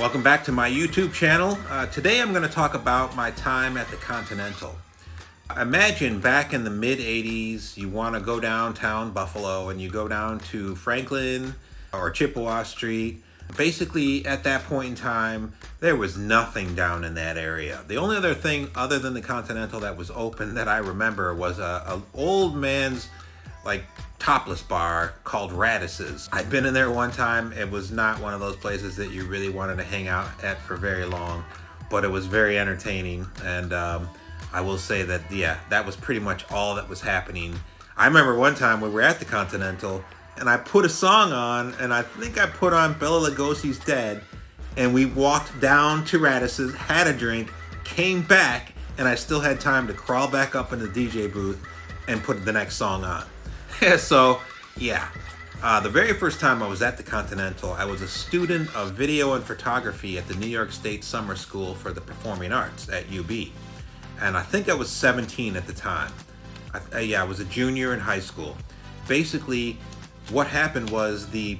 Welcome back to my YouTube channel. Today I'm going to talk about my time at the Continental. Imagine back in the mid-80s, you want to go downtown Buffalo and you go down to Franklin or Chippewa Street. Basically, at that point in time, there was nothing down in that area. The only other thing other than the Continental that was open that I remember was an old man's topless bar called Radiss's. I'd been in there one time. It was not one of those places that you really wanted to hang out at for very long, but it was very entertaining. And I will say that, yeah, that was pretty much all that was happening. I remember one time we were at the Continental and I put a song on, and I think I put on Bela Lugosi's Dead, and we walked down to Radiss's, had a drink, came back, and I still had time to crawl back up in the DJ booth and put the next song on. So, yeah. The very first time I was at the Continental, I was a student of video and photography at the New York State Summer School for the Performing Arts at UB. And I think I was 17 at the time. I was a junior in high school. Basically, what happened was the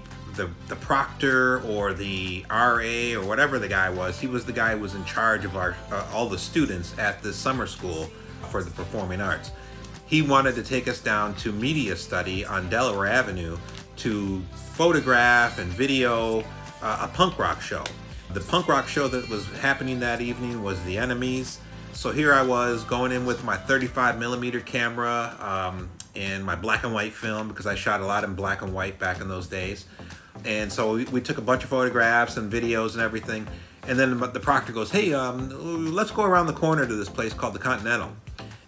proctor or the RA or whatever the guy was, he was the guy who was in charge of our all the students at the summer school for the Performing Arts. He wanted to take us down to media study on Delaware Avenue to photograph and video a punk rock show. The punk rock show that was happening that evening was The Enemies. So here I was going in with my 35mm camera and my black and white film, because I shot a lot in black and white back in those days. And so we took a bunch of photographs and videos and everything. And then the proctor goes, hey, let's go around the corner to this place called the Continental.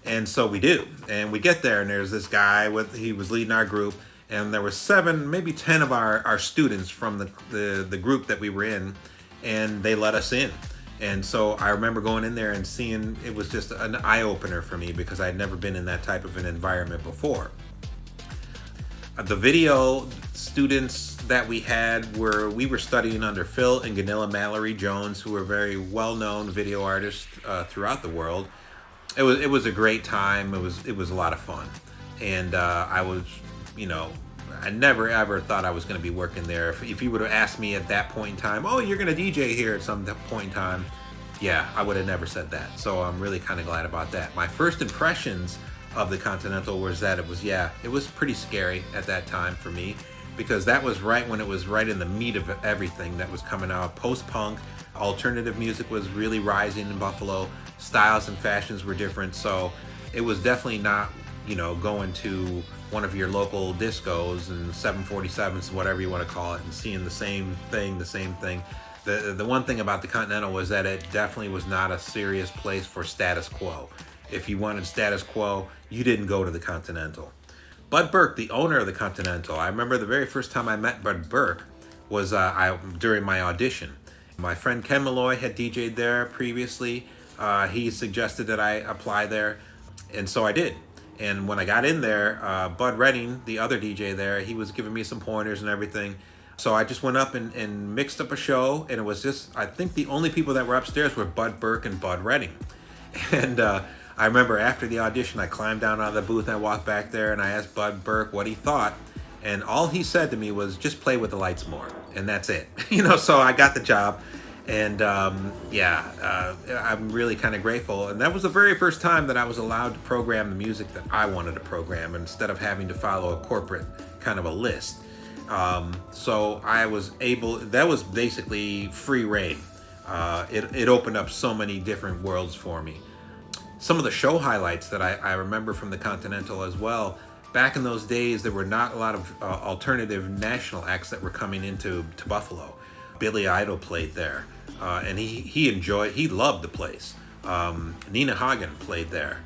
And so we do. And we get there, and there's this guy, he was leading our group. And there were 7, maybe 10 of our students from the group that we were in, and they let us in. And so I remember going in there and seeing, it was just an eye-opener for me because I had never been in that type of an environment before. The video students that we had we were studying under Phil and Ganilla Mallory Jones, who were very well-known video artists throughout the world. It was a great time. It was a lot of fun. And I was, I never ever thought I was going to be working there. If you would have asked me at that point in time, oh, you're going to DJ here at some point in time, yeah, I would have never said that. So I'm really kind of glad about that. My first impressions of the Continental was that it was pretty scary at that time for me, because that was right when it was right in the meat of everything that was coming out. Post-punk, alternative music was really rising in Buffalo. Styles and fashions were different. So it was definitely not, going to one of your local discos and 747s, whatever you want to call it, and seeing the same thing. The one thing about the Continental was that it definitely was not a serious place for status quo. If you wanted status quo, you didn't go to the Continental. Bud Burke, the owner of the Continental, I remember the very first time I met Bud Burke was during my audition. My friend Ken Malloy had DJ'd there previously. He suggested that I apply there, and so I did. And when I got in there, Bud Redding, the other DJ there, he was giving me some pointers and everything. So I just went up and mixed up a show, and it was just, I think the only people that were upstairs were Bud Burke and Bud Redding. And I remember after the audition, I climbed down out of the booth, and I walked back there, and I asked Bud Burke what he thought. And all he said to me was, just play with the lights more. And that's it. So I got the job. And I'm really kind of grateful. And that was the very first time that I was allowed to program the music that I wanted to program instead of having to follow a corporate kind of a list. So I was able, that was basically free reign. It opened up so many different worlds for me. Some of the show highlights that I remember from the Continental as well, back in those days, there were not a lot of alternative national acts that were coming into Buffalo. Billy Idol played there, and he loved the place. Nina Hagen played there.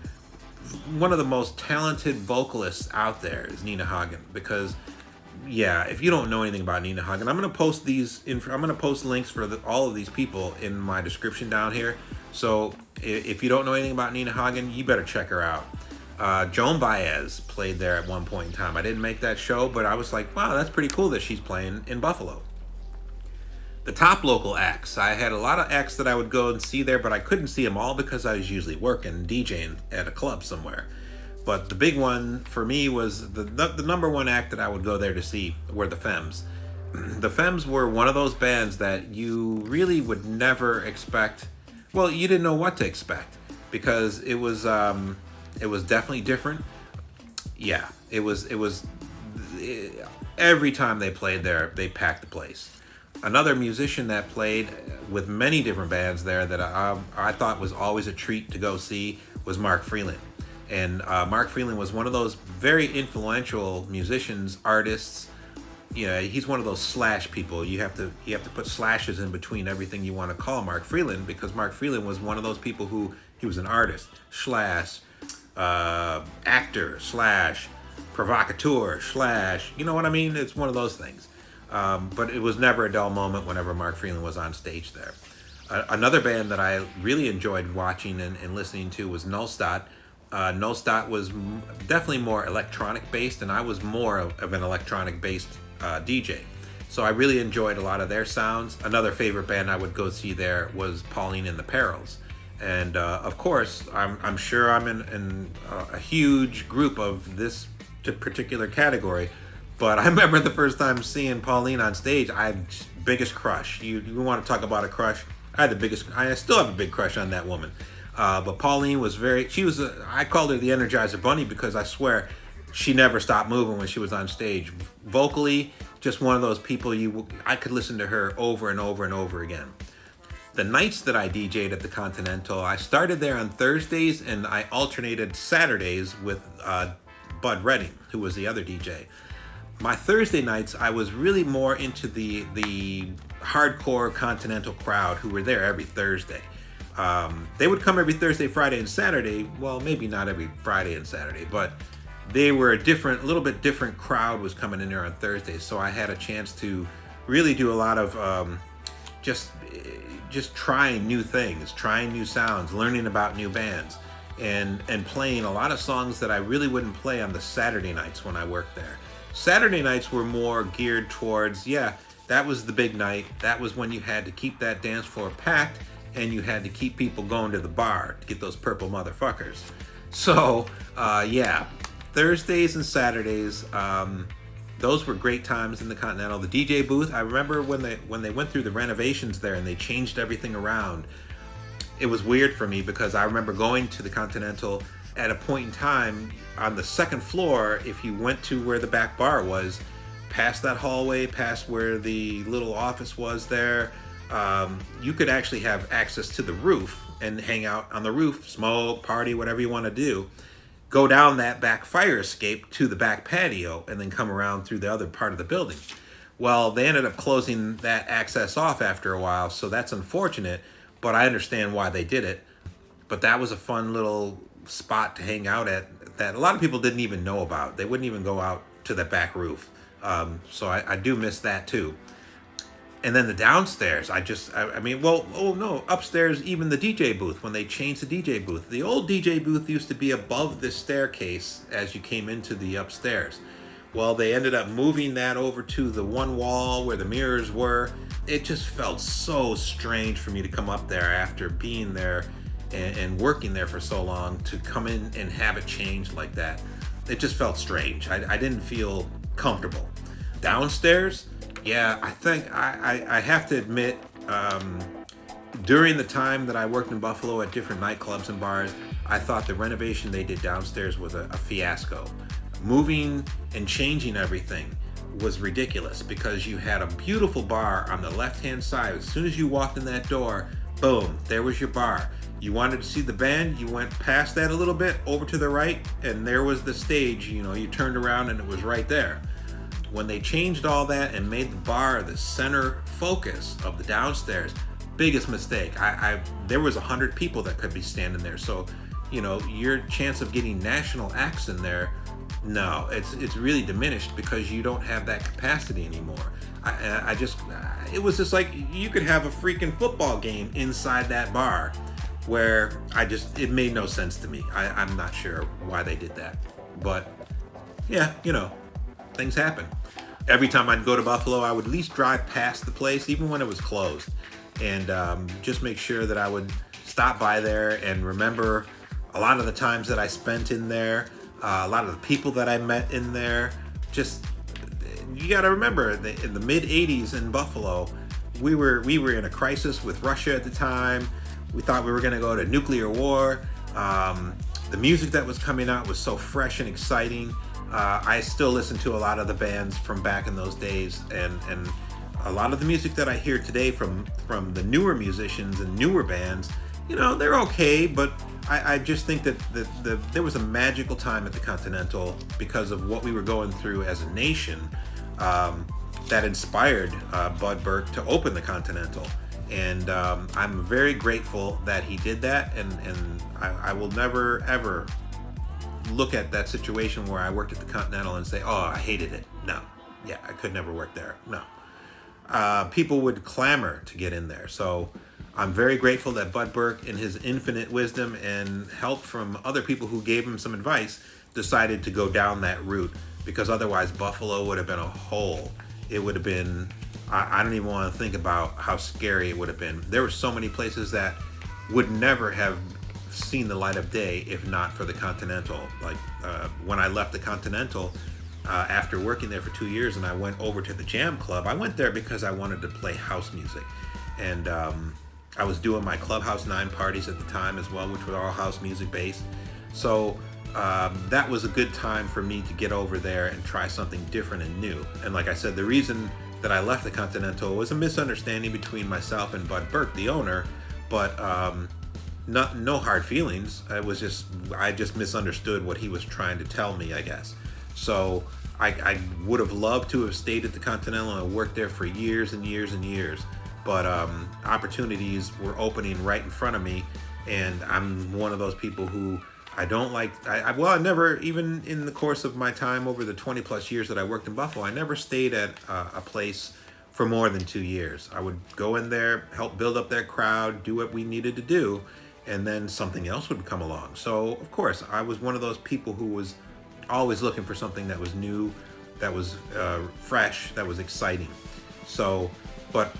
One of the most talented vocalists out there is Nina Hagen, because if you don't know anything about Nina Hagen, I'm going to post links for all of these people in my description down here. So if you don't know anything about Nina Hagen, you better check her out. Joan Baez played there at one point in time. I didn't make that show, but I was like, wow, that's pretty cool that she's playing in Buffalo. The top local acts, I had a lot of acts that I would go and see there, but I couldn't see them all because I was usually working, DJing at a club somewhere. But the big one for me was the number one act that I would go there to see were the Femmes. The Femmes were one of those bands that you really would never expect. Well, you didn't know what to expect because it was definitely different. Yeah, every time they played there, they packed the place. Another musician that played with many different bands there that I thought was always a treat to go see was Mark Freeland. And Mark Freeland was one of those very influential musicians, artists. You know, he's one of those slash people. You have to put slashes in between everything you want to call Mark Freeland, because Mark Freeland was one of those people who, he was an artist slash actor slash provocateur slash, you know what I mean? It's one of those things. But it was never a dull moment whenever Mark Freeland was on stage there. Another band that I really enjoyed watching and listening to was Nullstott. Nullstott was definitely more electronic based, and I was more of an electronic based DJ. So I really enjoyed a lot of their sounds. Another favorite band I would go see there was Pauline and the Perils. And of course, I'm sure I'm in a huge group of this particular category. But I remember the first time seeing Pauline on stage, I had biggest crush. You want to talk about a crush? I still have a big crush on that woman. But Pauline was I called her the Energizer Bunny because I swear she never stopped moving when she was on stage. Vocally, just one of those people I could listen to her over and over and over again. The nights that I DJ'd at the Continental, I started there on Thursdays and I alternated Saturdays with Bud Redding, who was the other DJ. My Thursday nights, I was really more into the hardcore Continental crowd who were there every Thursday. They would come every Thursday, Friday, and Saturday. Well, maybe not every Friday and Saturday, but they were a little bit different crowd was coming in there on Thursdays. So I had a chance to really do a lot of just trying new things, trying new sounds, learning about new bands, and playing a lot of songs that I really wouldn't play on the Saturday nights when I worked there. Saturday nights were more geared towards, that was the big night. That was when you had to keep that dance floor packed and you had to keep people going to the bar to get those purple motherfuckers. So, Thursdays and Saturdays, those were great times in the Continental. The DJ booth, I remember when they went through the renovations there and they changed everything around. It was weird for me because I remember going to the Continental at a point in time on the second floor. If you went to where the back bar was, past that hallway, past where the little office was there, you could actually have access to the roof and hang out on the roof, smoke, party, whatever you want to do. Go down that back fire escape to the back patio and then come around through the other part of the building. Well, they ended up closing that access off after a while, so that's unfortunate, but I understand why they did it. But that was a fun little spot to hang out at that a lot of people didn't even know about. They wouldn't even go out to the back roof. So I do miss that too. And then the downstairs, upstairs, even the DJ booth, when they changed the DJ booth. The old DJ booth used to be above the staircase as you came into the upstairs. Well, they ended up moving that over to the one wall where the mirrors were. It just felt so strange for me to come up there after being there and working there for so long to come in and have it changed like that. It just felt strange. I didn't feel comfortable. Downstairs, I think I have to admit, during the time that I worked in Buffalo at different nightclubs and bars, I thought the renovation they did downstairs was a fiasco. Moving and changing everything was ridiculous because you had a beautiful bar on the left-hand side. As soon as you walked in that door, boom, there was your bar. You wanted to see the band, you went past that a little bit, over to the right, and there was the stage. You turned around and it was right there. When they changed all that and made the bar the center focus of the downstairs, biggest mistake. There was 100 people that could be standing there. So, your chance of getting national acts in there, no, it's really diminished because you don't have that capacity anymore. It was just like you could have a freaking football game inside that bar where it made no sense to me. I'm not sure why they did that, but things happen. Every time I'd go to Buffalo, I would at least drive past the place, even when it was closed, and just make sure that I would stop by there and remember a lot of the times that I spent in there, a lot of the people that I met in there. Just you got to remember, in the mid '80s in Buffalo, we were in a crisis with Russia at the time. We thought we were going to go to nuclear war. The music that was coming out was so fresh and exciting. I still listen to a lot of the bands from back in those days, and a lot of the music that I hear today from the newer musicians and newer bands, they're okay, but I just think that there was a magical time at the Continental because of what we were going through as a nation, that inspired Bud Burke to open the Continental. And I'm very grateful that he did that, and I will never, ever look at that situation where I worked at the Continental and say, oh, I hated it. No. Yeah, I could never work there. No. People would clamor to get in there. So I'm very grateful that Bud Burke, in his infinite wisdom and help from other people who gave him some advice, decided to go down that route, because otherwise Buffalo would have been a hole. It would have been, I don't even want to think about how scary it would have been. There were so many places that would never have seen the light of day if not for the Continental. Like when I left the Continental, after working there for 2 years, and I went over to the Jam Club. I went there because I wanted to play house music, and I was doing my Clubhouse 9 parties at the time as well, which were all house music based. So that was a good time for me to get over there and try something different and new. And like I said, the reason that I left the Continental was a misunderstanding between myself and Bud Burke, the owner, but no hard feelings. I just misunderstood what he was trying to tell me, I guess. So I would have loved to have stayed at the Continental and worked there for years and years and years, but opportunities were opening right in front of me, and I'm one of those people who I don't like. I never, even in the course of my time over the 20 plus years that I worked in Buffalo, I never stayed at a place for more than 2 years. I would go in there, help build up their crowd, do what we needed to do, and then something else would come along. So of course I was one of those people who was always looking for something that was new, that was fresh, that was exciting. So, but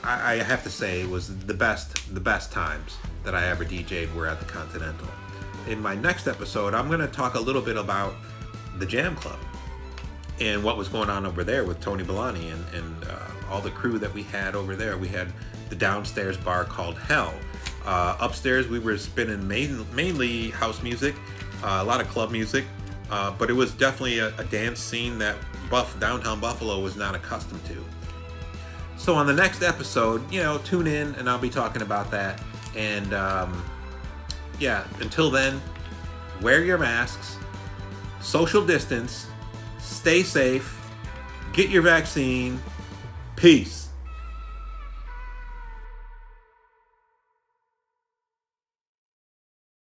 I have to say it was the best times that I ever DJ'd were at the Continental. In my next episode, I'm going to talk a little bit about the Jam Club and what was going on over there with Tony Bellani and all the crew that we had over there. We had the downstairs bar called Hell. Upstairs, we were spinning mainly house music, a lot of club music. But it was definitely a dance scene that downtown Buffalo was not accustomed to. So on the next episode, tune in and I'll be talking about that. And until then, wear your masks, social distance, stay safe, get your vaccine. Peace.